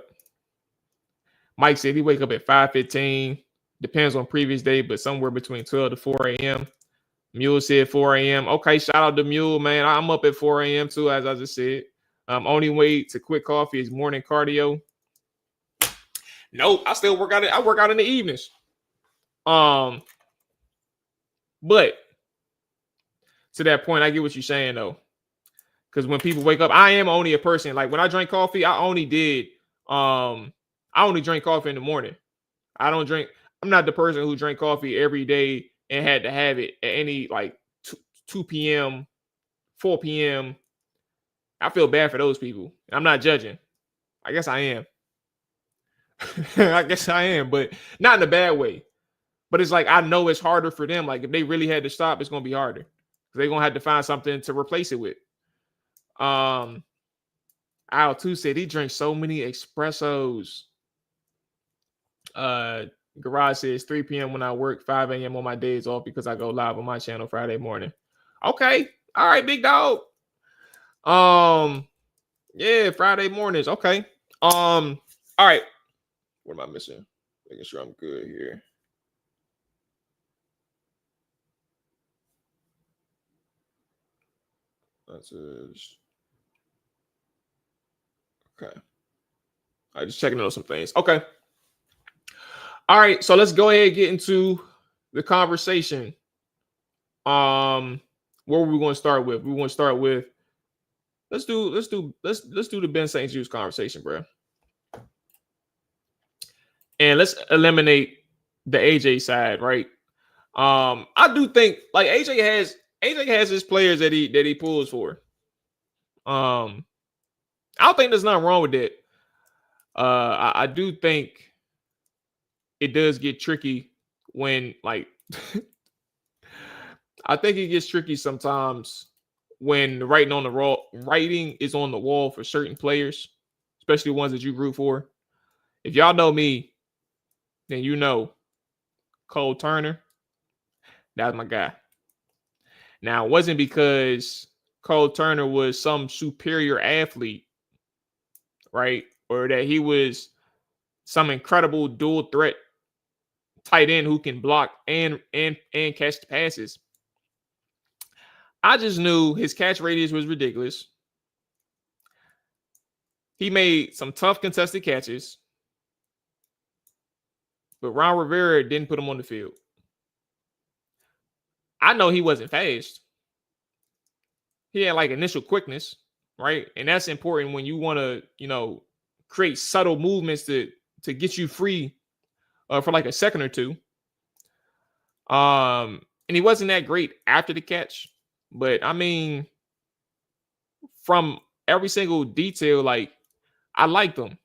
Mike said he wake up at 5:15. Depends on previous day, but somewhere between 12 to 4 a.m. Mule said 4 a.m. Okay, shout out to Mule, man. I'm up at 4 a.m. too, as I just said. Only way to quit coffee is morning cardio. Nope, I still work out. I work out in the evenings. But to that point, I get what you're saying though. Because when people wake up, I am only a person. Like when I drank coffee, I only drink coffee in the morning. I'm not the person who drank coffee every day and had to have it at any like 2 p.m., 4 p.m. I feel bad for those people. I'm not judging. I guess I am. I guess I am, but not in a bad way. But it's like I know it's harder for them. Like if they really had to stop, it's gonna be harder. They're gonna have to find something to replace it with. Al too said he drinks so many espressos. Garage says 3 p.m. when I work, 5 a.m. on my days off because I go live on my channel Friday morning. Okay. All right, big dog. Yeah, Friday mornings. Okay. All right. What am I missing? Making sure I'm good here. That's okay. I just checking on some things. Okay. All right, so let's go ahead and get into the conversation. What are we going to start with? We want to start with let's do the Ben St. Juice conversation, bro. And let's eliminate the AJ side, right? I do think like AJ has his players that he pulls for. I don't think there's nothing wrong with it. I do think it does get tricky when like I think it gets tricky sometimes when the writing is on the wall for certain players, especially ones that you root for. If y'all know me, then you know Cole Turner, that's my guy. Now, it wasn't because Cole Turner was some superior athlete, right? Or that he was some incredible dual threat tight end who can block and catch the passes. I just knew his catch radius was ridiculous. He made some tough contested catches, but Ron Rivera didn't put him on the field. I know he wasn't fast. He had like initial quickness, right? And that's important when you want to, create subtle movements to get you free for like a second or two. And he wasn't that great after the catch, but I mean, from every single detail, like I liked him.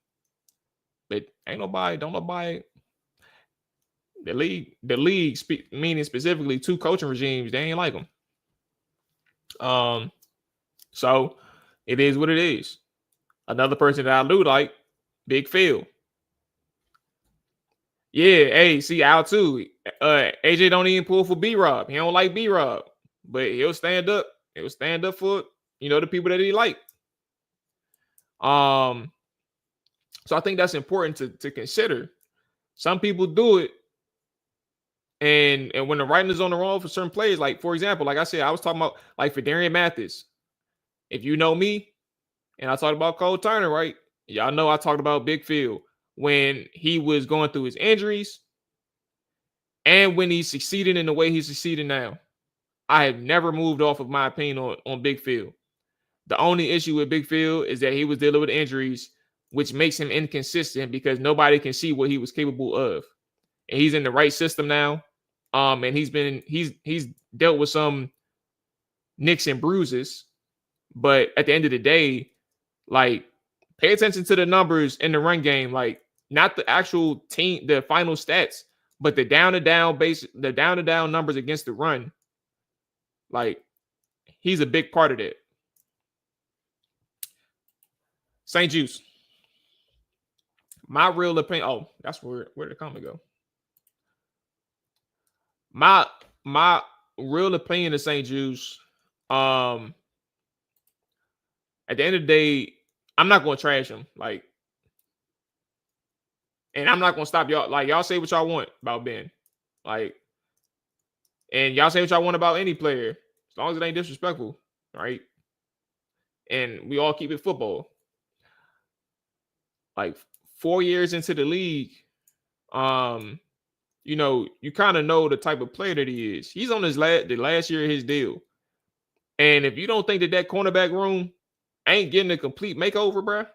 But don't nobody. The league, meaning specifically two coaching regimes, they ain't like him. So it is what it is. Another person that I do like, Big Phil. Yeah, hey, see Al too. AJ don't even pull for B-Rob. He don't like B-Rob, but he'll stand up. He'll stand up for the people that he like. So I think that's important to consider. Some people do it, and when the writing is on the wall for certain players, like for example, like I said, I was talking about like for Darian Mathis. If you know me, and I talked about Cole Turner, right? Y'all know I talked about Big Phil when he was going through his injuries and when he succeeded in the way he's succeeding now. I have never moved off of my opinion on Big Phil. The only issue with Big Phil is that he was dealing with injuries, which makes him inconsistent because nobody can see what he was capable of. And he's in the right system now. And he's dealt with some nicks and bruises. But at the end of the day, like, pay attention to the numbers in the run game, like not the actual team, the final stats, but the down to down numbers against the run. Like, he's a big part of that. St. Juice. My real opinion. Oh, that's where the comment go. My real opinion of St. Juice. At the end of the day, I'm not going to trash him. Like, and I'm not going to stop y'all. Like, y'all say what y'all want about Ben. Like, and y'all say what y'all want about any player, as long as it ain't disrespectful, right? And we all keep it football. Like 4 years into the league, you kind of know the type of player that he is. He's on the last year of his deal. And if you don't think that cornerback room ain't getting a complete makeover, bruh,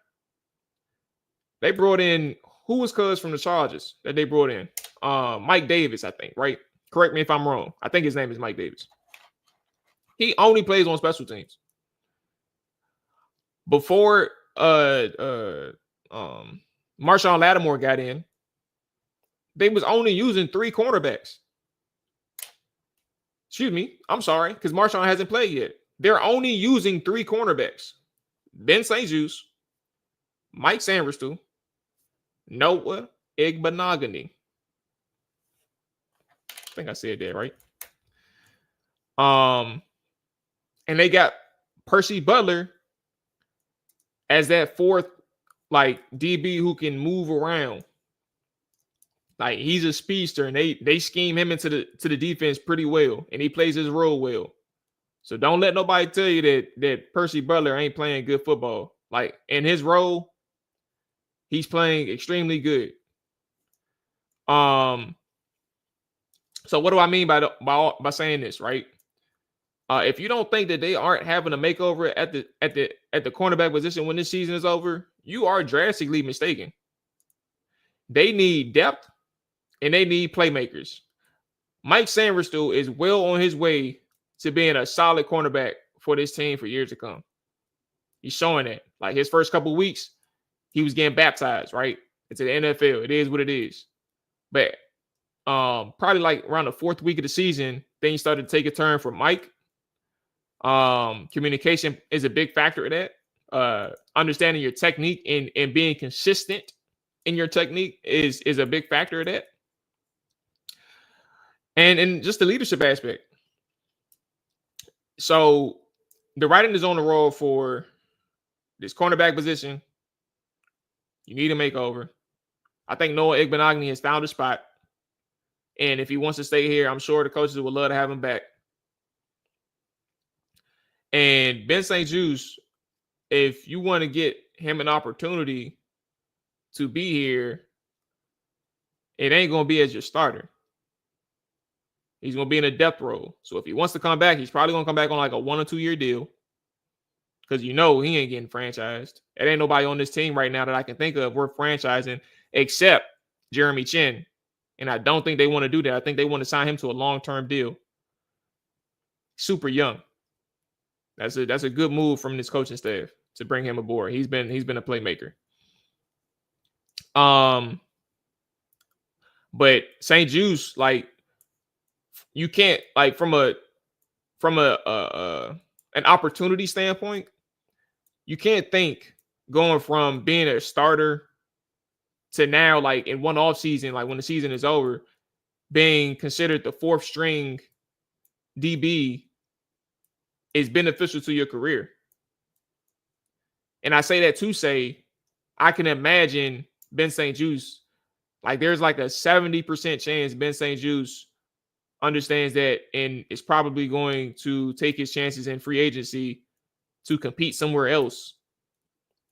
they brought in, who was cuz from the Chargers that they brought in? Mike Davis, I think, right? Correct me if I'm wrong. I think his name is Mike Davis. He only plays on special teams. Before Marshawn Lattimore got in, they was only using 3 cornerbacks. Excuse me. I'm sorry, because Marshawn hasn't played yet. They're only using 3 cornerbacks. Ben St-Juste, Mike Sanderson, Noah Igbenogany. I think I said that right. And they got Percy Butler as that 4th, like, DB who can move around. Like, he's a speedster, and they scheme him into the defense pretty well, and he plays his role well. So don't let nobody tell you that Percy Butler ain't playing good football. Like, in his role, he's playing extremely good. So what do I mean by saying this, right? If you don't think that they aren't having a makeover at the cornerback position when this season is over, you are drastically mistaken. They need depth and they need playmakers. Mike Sanderson is well on his way to being a solid cornerback for this team for years to come. He's showing that. Like, his first couple of weeks, he was getting baptized, right? It's the NFL. It is what it is. But probably like around the 4th week of the season, things started to take a turn for Mike. Communication is a big factor in that. Understanding your technique and being consistent in your technique is a big factor of that. And just the leadership aspect. So the writing is on the wall for this cornerback position. You need a makeover. I think Noah Igbenogany has found a spot. And if he wants to stay here, I'm sure the coaches would love to have him back. And Ben St-Juste, if you want to get him an opportunity to be here, it ain't going to be as your starter. He's going to be in a depth role. So if he wants to come back, he's probably going to come back on like a 1 or 2 year deal. Because he ain't getting franchised. There ain't nobody on this team right now that I can think of worth franchising except Jeremy Chin. And I don't think they want to do that. I think they want to sign him to a long-term deal. Super young. That's a good move from this coaching staff to bring him aboard. He's been a playmaker. But St-Juste, like, you can't, like, from an opportunity standpoint, you can't think going from being a starter to now, like, in one off season, like when the season is over, being considered the 4th string DB is beneficial to your career. And I say that to say, I can imagine Ben St-Juste, like, there's like a 70% chance Ben St-Juste understands that and is probably going to take his chances in free agency to compete somewhere else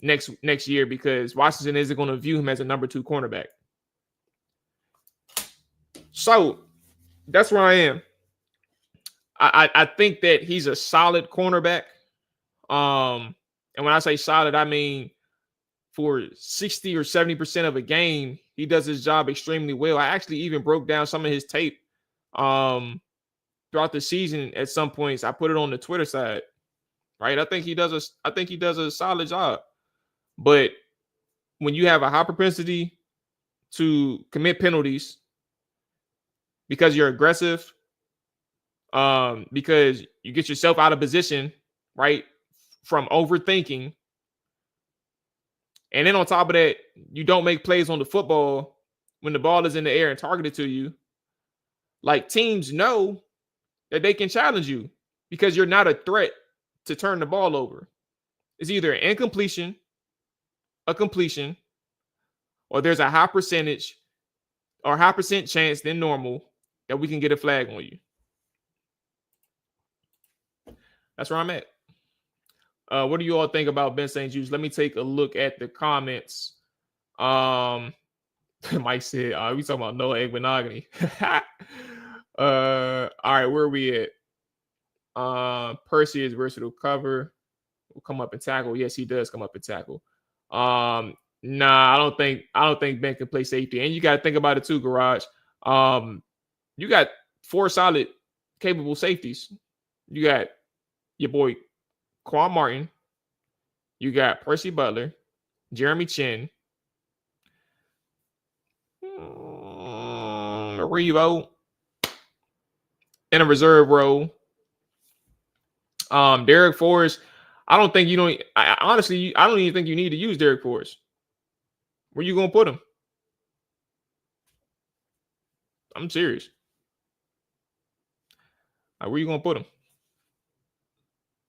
next year, because Washington isn't going to view him as a number 2 cornerback. So that's where I am. I think that he's a solid cornerback. And when I say solid, I mean for 60 or 70% of a game, he does his job extremely well. I actually even broke down some of his tape throughout the season at some points. I put it on the Twitter side, right? I think he does a solid job. But when you have a high propensity to commit penalties because you're aggressive, because you get yourself out of position, right, from overthinking, and then on top of that, you don't make plays on the football when the ball is in the air and targeted to you, like, teams know that they can challenge you because you're not a threat to turn the ball over. It's either an incompletion, a completion, or there's a high percentage or high percent chance than normal that we can get a flag on you. That's where I'm at. What do you all think about Ben St-Juste? Let me take a look at the comments. Mike said, we talking about Noah Igbenogany. All right, where are we at? Percy is versatile cover. Will come up and tackle. Yes, he does come up and tackle. Nah, I don't think Ben can play safety. And you got to think about it too, Garage. You got four solid, capable safeties. You got your boy Quan Martin. You got Percy Butler, Jeremy Chin, Revo, in a reserve role. Derek Forrest. I don't think you don't. Honestly, I don't even think you need to use Derek Forrest. Where you gonna put him? I'm serious. Where you gonna put him?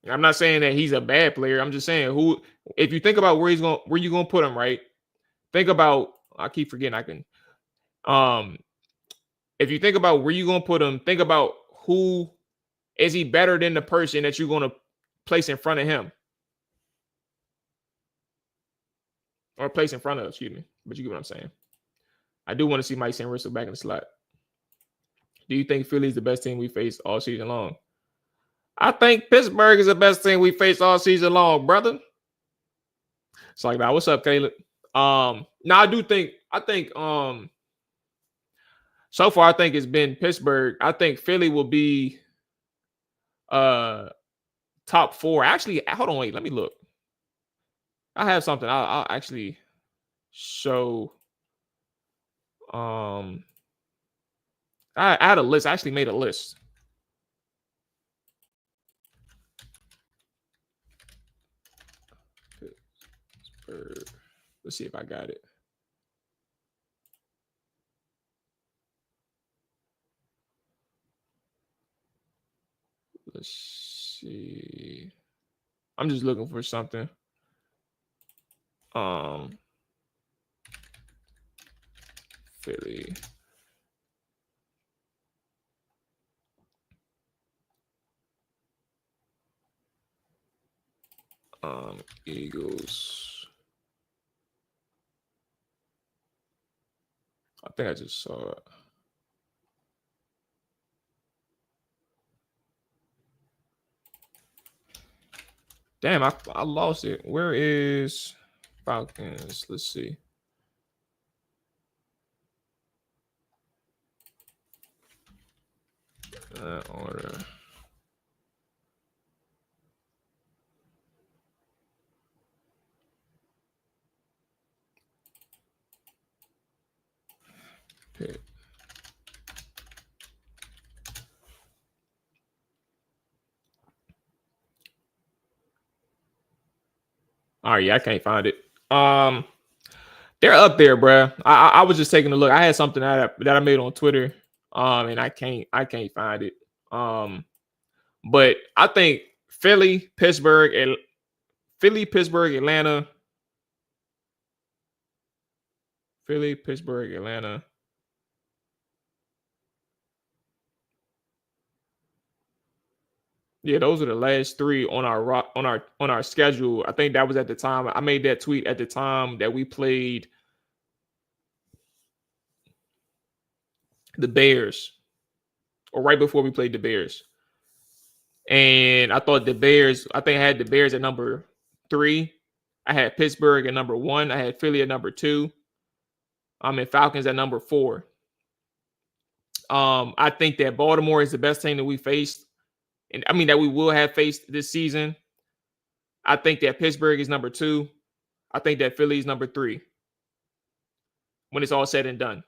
I'm not saying that he's a bad player. I'm just saying if you think about where you gonna put him, right? Think about. I keep forgetting I can. If you think about where you gonna put him, think about who is he better than the person that you're gonna place in front of him, or place in front of. Excuse me, but you get what I'm saying. I do want to see Mike Sanderson back in the slot. Do you think Philly's the best team we faced all season long? I think Pittsburgh is the best team we faced all season long, brother. It's like that. What's up, Caleb? Now I think so far I think it's been Pittsburgh. I think Philly will be top 4. Actually, hold on, wait, let me look. I have something. I'll actually show. I had a list. I actually made a list. Let's see if I got it. Let's see. I'm just looking for something. Philly. Eagles. I think I just saw it. Damn, I lost it. Where is Falcons? Let's see. Order. Pick. All right, yeah, I can't find it. They're up there, bro. I was just taking a look. I had something that I made on Twitter, and I can't find it. But I think Philly, Pittsburgh, Atlanta. Philly, Pittsburgh, Atlanta. Yeah, those are the last 3 on our schedule. I think that was at the time. I made that tweet at the time that we played the Bears, or right before we played the Bears. And I thought I had the Bears at number 3. I had Pittsburgh at number 1. I had Philly at number 2. And Falcons at number 4. I think that Baltimore is the best team that we faced. And I mean that we will have faced this season. I think that Pittsburgh is number 2. I think that Philly is number 3 when it's all said and done.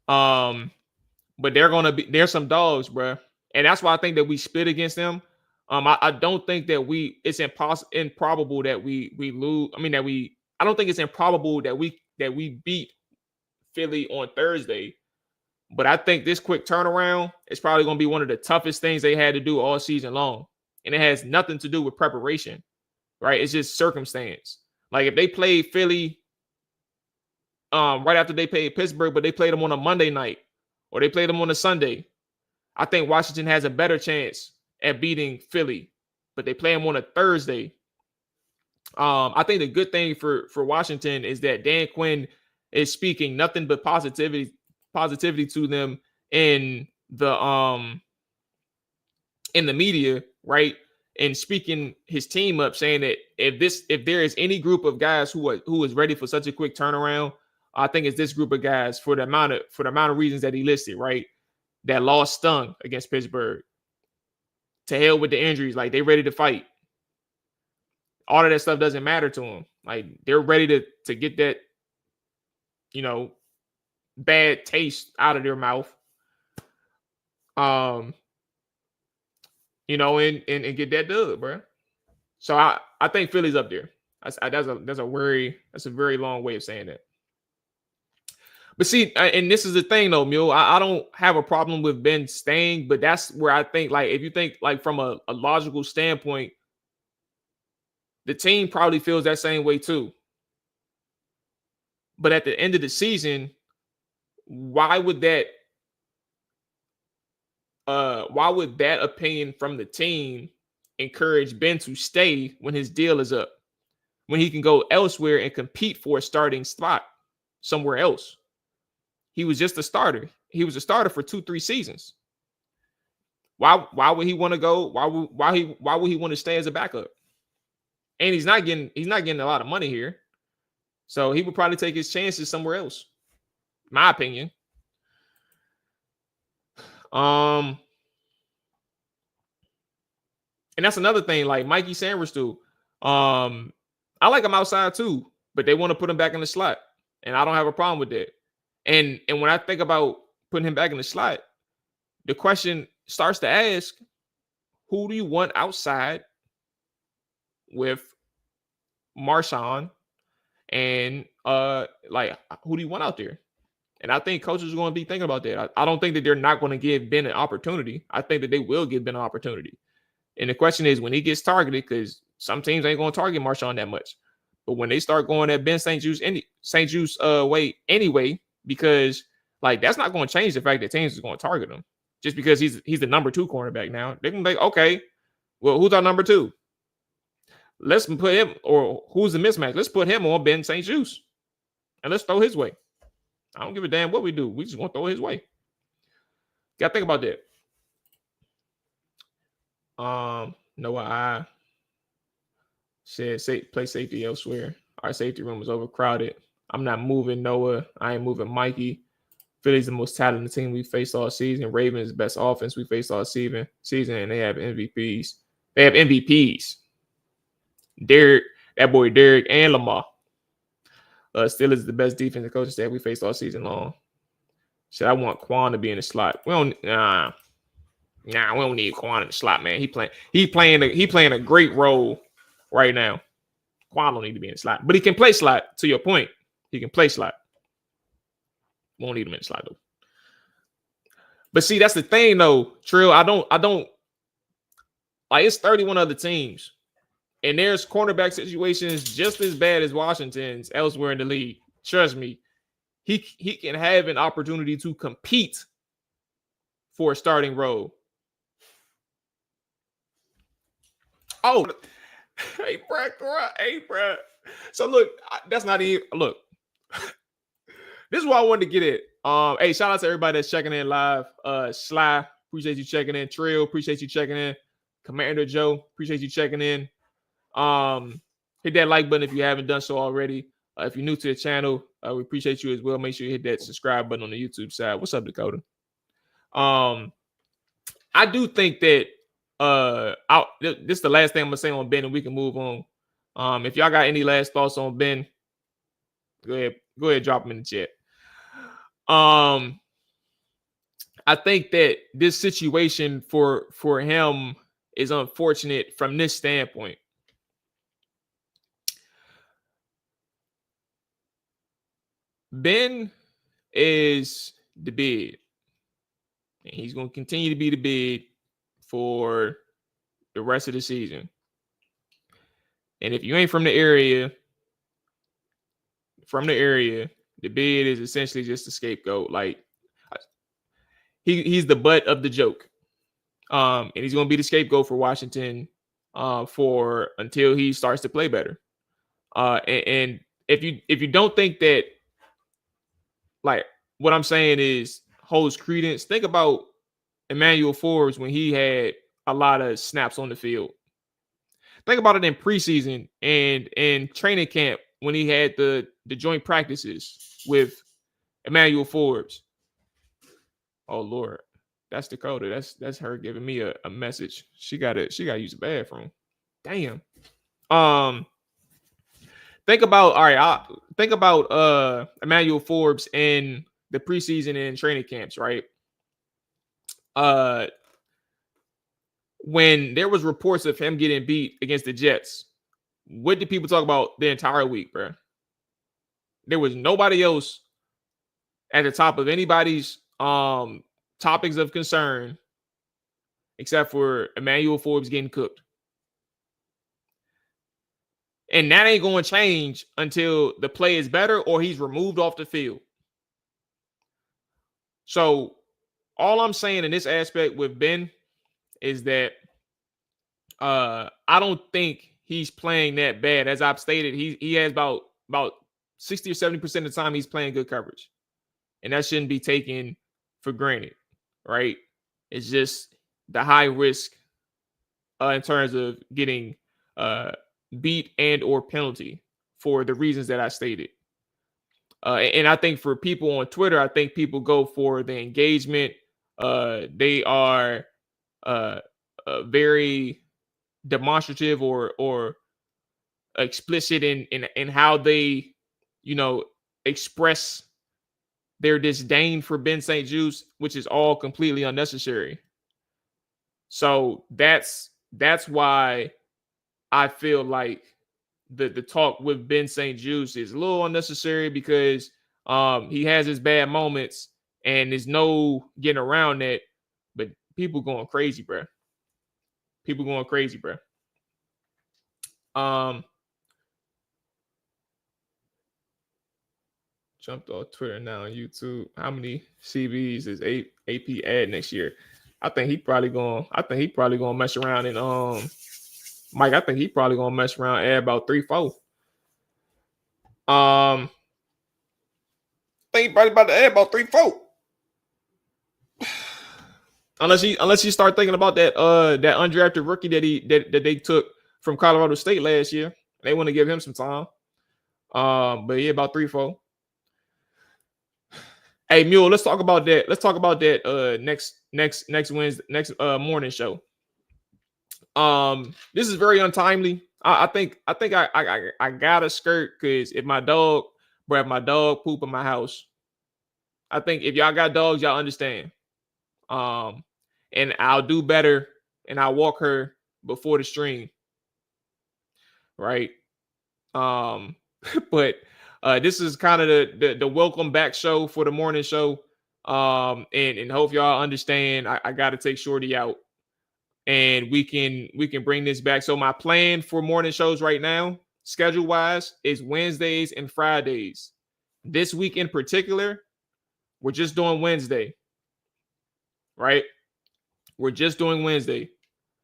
But they're some dogs, bro. And that's why I think that we split against them. I don't think that it's improbable that we lose. I don't think it's improbable that we beat Philly on Thursday. But I think this quick turnaround is probably going to be one of the toughest things they had to do all season long. And it has nothing to do with preparation, right? It's just circumstance. Like if they played Philly right after they played Pittsburgh, but they played them on a Monday night or they played them on a Sunday, I think Washington has a better chance at beating Philly. But they play them on a Thursday. I think the good thing for Washington is that Dan Quinn is speaking nothing but positivity to them in the media, right? And speaking his team up, saying that if there is any group of guys who is ready for such a quick turnaround, I think it's this group of guys for the amount of reasons that he listed, right? That loss stung against Pittsburgh. To hell with the injuries. Like, they ready to fight. All of that stuff doesn't matter to them. Like, they're ready to get that, bad taste out of their mouth. And get that dub, bro. So I think Philly's up there. That's a very long way of saying that. But see, and this is the thing though, Mule. I don't have a problem with Ben staying, but that's where I think, like, if you think like from a logical standpoint, the team probably feels that same way too. But at the end of the season, why would that opinion from the team encourage Ben to stay when his deal is up, when he can go elsewhere and compete for a starting spot somewhere else? He was just a starter. He was a starter for 2-3 seasons. Why would he want to go? Why would he want to stay as a backup? And he's not getting a lot of money here. So he would probably take his chances somewhere else. My opinion. And that's another thing, like Mikey Sanders too. I like him outside too, but they want to put him back in the slot. And I don't have a problem with that. And when I think about putting him back in the slot, the question starts to ask, who do you want outside with Marshawn? And like, who do you want out there? And I think coaches are going to be thinking about that. I don't think that they're not going to give Ben an opportunity. I think that they will give Ben an opportunity. And the question is when he gets targeted, because some teams ain't going to target Marshawn that much. But when they start going at Ben St. Juste way anyway, because like that's not going to change the fact that teams is going to target him just because he's the number 2 cornerback now. They can be like, okay, well, who's our number 2? Let's put him, or who's the mismatch? Let's put him on Ben St. Juste and let's throw his way. I don't give a damn what we do. We just want to throw his way. Got to think about that. Noah I said play safety elsewhere. Our safety room is overcrowded. I'm not moving Noah. I ain't moving Mikey. Philly's the most talented team we faced all season. Ravens best offense we faced all season, and they have MVPs. They have MVPs. Derek, that boy Derek and Lamar. Still is the best defensive coaching staff we faced all season long. Said I want Quan to be in the slot. We don't we don't need Quan in the slot, man. He playing a great role right now. Quan don't need to be in the slot, but he can play slot. To your point, he can play slot. Won't need him in the slot though. But see, that's the thing though, Trill. I don't like, it's 31 other teams, and there's cornerback situations just as bad as Washington's elsewhere in the league. Trust me, he can have an opportunity to compete for a starting role. Oh, hey, bro. So look, that's not even look. This is what I wanted to get at. Hey, shout out to everybody that's checking in live. Sly, appreciate you checking in. Trill, appreciate you checking in. Commander Joe, appreciate you checking in. Hit that like button if you haven't done so already. If you're new to the channel, we appreciate you as well. Make sure you hit that subscribe button on the YouTube side. What's up, Dakota? I do think that this is the last thing I'm gonna say on Ben, and we can move on. If y'all got any last thoughts on Ben, go ahead, drop them in the chat. I think that this situation for him is unfortunate from this standpoint. Ben is the bid, and he's going to continue to be the bid for the rest of the season. And if you ain't from the area, the bid is essentially just a scapegoat. Like, he's the butt of the joke. And he's going to be the scapegoat for Washington for until he starts to play better. And if you don't think that, like, what I'm saying is holds credence, think about Emmanuel Forbes when he had a lot of snaps on the field. Think about it in preseason and in training camp when he had the joint practices with Emmanuel Forbes. Oh, Lord. That's Dakota. That's her giving me a message. She gotta use the bathroom. Damn. Think about think about Emmanuel Forbes in the preseason and training camps, right? When there was reports of him getting beat against the Jets, what did people talk about the entire week, bro? There was nobody else at the top of anybody's topics of concern except for Emmanuel Forbes getting cooked. And that ain't going to change until the play is better or he's removed off the field. So all I'm saying in this aspect with Ben is that I don't think he's playing that bad. As I've stated, he has about 60 or 70% of the time he's playing good coverage. And that shouldn't be taken for granted, right? It's just the high risk in terms of getting beat and or penalty for the reasons that I stated. And I think for people on Twitter, I think people go for the engagement. They are very demonstrative or explicit in how they, express their disdain for Ben St. Juste, which is all completely unnecessary. So that's why I feel like the talk with Ben St. Juste is a little unnecessary because he has his bad moments and there's no getting around that. But people going crazy, bro. People going crazy, bro. Jumped off Twitter now on YouTube. How many CVs is AP add next year? I think he probably gonna mess around and Mike, I think he probably gonna mess around and add about 3-4. I think he probably about to add about 3-4. Unless you start thinking about that undrafted rookie that they took from Colorado State last year. They want to give him some time. But yeah, about 3-4. Hey, Mule, let's talk about that. Let's talk about that next Wednesday, next morning show. This is very untimely. I think I got a skirt because if my dog poop in my house, I think if y'all got dogs, y'all understand. And I'll do better and I'll walk her before the stream. Right. But this is kind of the welcome back show for the morning show. And hope y'all understand. I got to take Shorty out, and we can bring this back. So my plan for morning shows right now, schedule wise, is Wednesdays and Fridays. This week in particular, we're just doing Wednesday. Right? We're just doing Wednesday.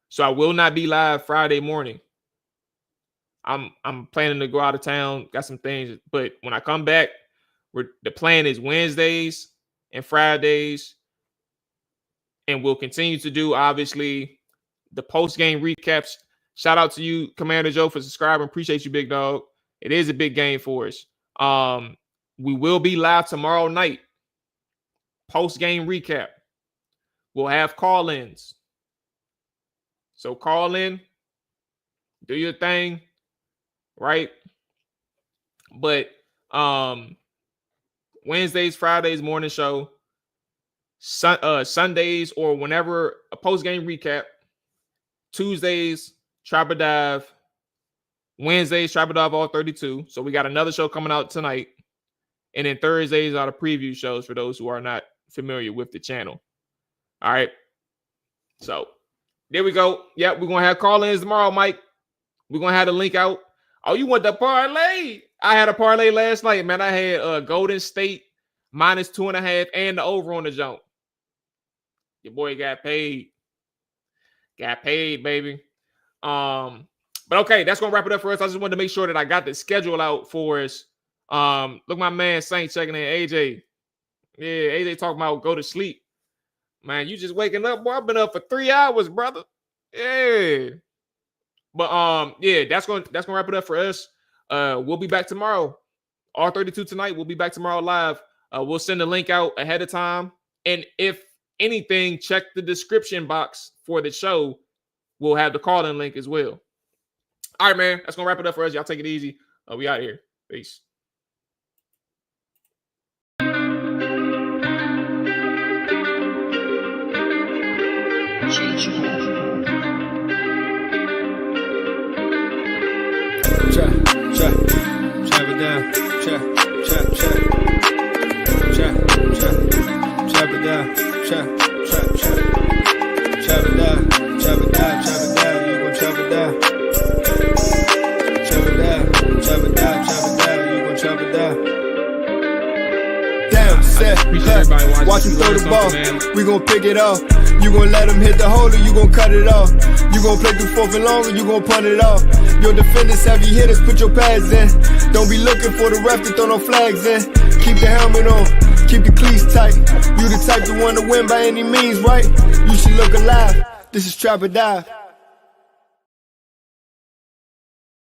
So I will not be live Friday morning. I'm planning to go out of town, got some things, but when I come back, the plan is Wednesdays and Fridays, and we'll continue to do obviously the post-game recaps. Shout out to you, Commander Joe, for subscribing. Appreciate you, big dog. It is a big game for us. We will be live tomorrow night. Post-game recap. We'll have call-ins. So call in, do your thing. Right. But Wednesdays, Fridays, morning show, Sundays, or whenever a post-game recap. Tuesdays, Trapper Dive. Wednesdays, Trapper Dive all 32. So we got another show coming out tonight. And then Thursdays are the preview shows for those who are not familiar with the channel. All right. So there we go. Yep, we're going to have call-ins tomorrow, Mike. We're going to have the link out. Oh, you want the parlay? I had a parlay last night, man. I had Golden State -2.5 and the over on the jump. Your boy got paid. Got paid, baby. But okay, that's gonna wrap it up for us. I just wanted to make sure that I got the schedule out for us. Look, my man Saint checking in. AJ. Yeah, AJ talking about go to sleep. Man, you just waking up, boy. I've been up for 3 hours, brother. Yeah. But yeah, that's gonna wrap it up for us. We'll be back tomorrow. R32 tonight. We'll be back tomorrow live. We'll send the link out ahead of time. And if anything, check the description box for the show. We'll have the call-in link as well. All right, man. That's going to wrap it up for us. Y'all take it easy. We out here. Peace. Chop it down. Chop it down. Chop it down. You gon' chop it down. Chop it down. You gon' chop it down. Damn, set, watch him throw the ball. We gon' pick it off. You gon' let him hit the hole or you gon' cut it off. You gon' play through 4th and long or you gon' punt it off. Your defenders heavy hitters, put your pads in. Don't be looking for the ref to throw no flags in. Keep the helmet on, keep the cleats tight. You the type to want to win by any means, right? You should look alive. This is Trap or Die.